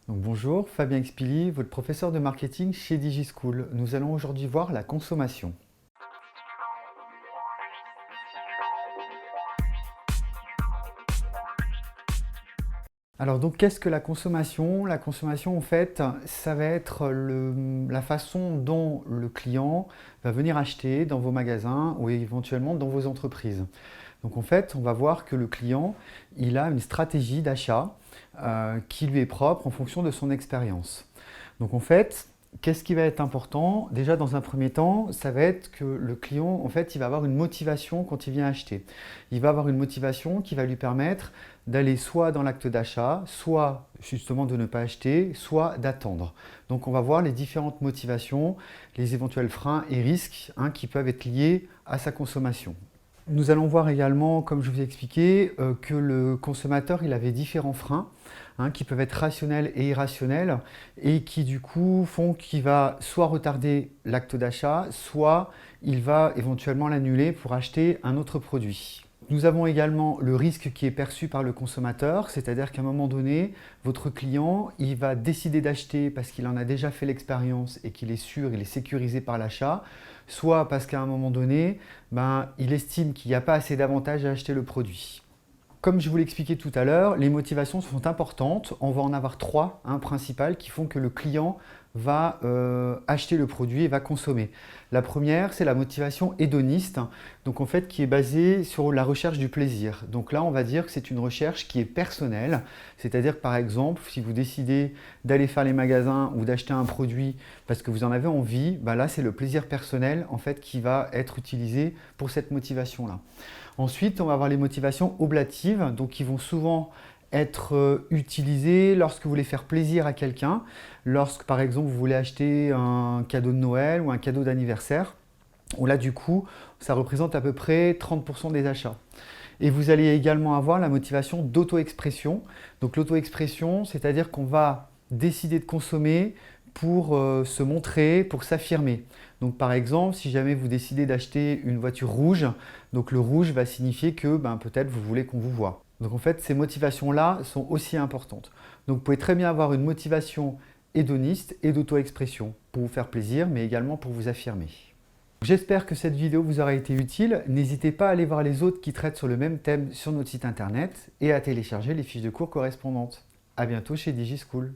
Donc bonjour, Fabien Expili, votre professeur de marketing chez DigiSchool. Nous allons aujourd'hui voir la consommation. Alors donc qu'est-ce que la consommation? La consommation en fait, ça va être la façon dont le client va venir acheter dans vos magasins ou éventuellement dans vos entreprises. Donc en fait, on va voir que le client, il a une stratégie d'achat qui lui est propre en fonction de son expérience. Donc en fait, qu'est-ce qui va être important? Déjà dans un premier temps, ça va être que le client, en fait, il va avoir une motivation quand il vient acheter. Il va avoir une motivation qui va lui permettre d'aller soit dans l'acte d'achat, soit justement de ne pas acheter, soit d'attendre. Donc on va voir les différentes motivations, les éventuels freins et risques qui peuvent être liés à sa consommation. Nous allons voir également, comme je vous ai expliqué, que le consommateur il avait différents freins qui peuvent être rationnels et irrationnels et qui du coup font qu'il va soit retarder l'acte d'achat, soit il va éventuellement l'annuler pour acheter un autre produit. Nous avons également le risque qui est perçu par le consommateur, c'est-à-dire qu'à un moment donné, votre client, il va décider d'acheter parce qu'il en a déjà fait l'expérience et qu'il est sûr, il est sécurisé par l'achat, soit parce qu'à un moment donné, il estime qu'il n'y a pas assez d'avantages à acheter le produit. Comme je vous l'ai expliqué tout à l'heure, les motivations sont importantes. On va en avoir trois principales qui font que le client va acheter le produit et va consommer. La première, c'est la motivation hédoniste, donc en fait qui est basée sur la recherche du plaisir. Donc là, on va dire que c'est une recherche qui est personnelle, c'est-à-dire que par exemple, si vous décidez d'aller faire les magasins ou d'acheter un produit parce que vous en avez envie, là c'est le plaisir personnel en fait qui va être utilisé pour cette motivation-là. Ensuite, on va avoir les motivations oblatives, donc qui vont souvent être utilisées lorsque vous voulez faire plaisir à quelqu'un, lorsque par exemple vous voulez acheter un cadeau de Noël ou un cadeau d'anniversaire, où là du coup ça représente à peu près 30% des achats. Et vous allez également avoir la motivation d'auto-expression. Donc l'auto-expression, c'est-à-dire qu'on va décider de consommer pour se montrer, pour s'affirmer. Donc par exemple, si jamais vous décidez d'acheter une voiture rouge, donc le rouge va signifier que peut-être vous voulez qu'on vous voit. Donc en fait, ces motivations-là sont aussi importantes. Donc vous pouvez très bien avoir une motivation hédoniste et d'auto-expression pour vous faire plaisir, mais également pour vous affirmer. J'espère que cette vidéo vous aura été utile. N'hésitez pas à aller voir les autres qui traitent sur le même thème sur notre site internet et à télécharger les fiches de cours correspondantes. À bientôt chez DigiSchool.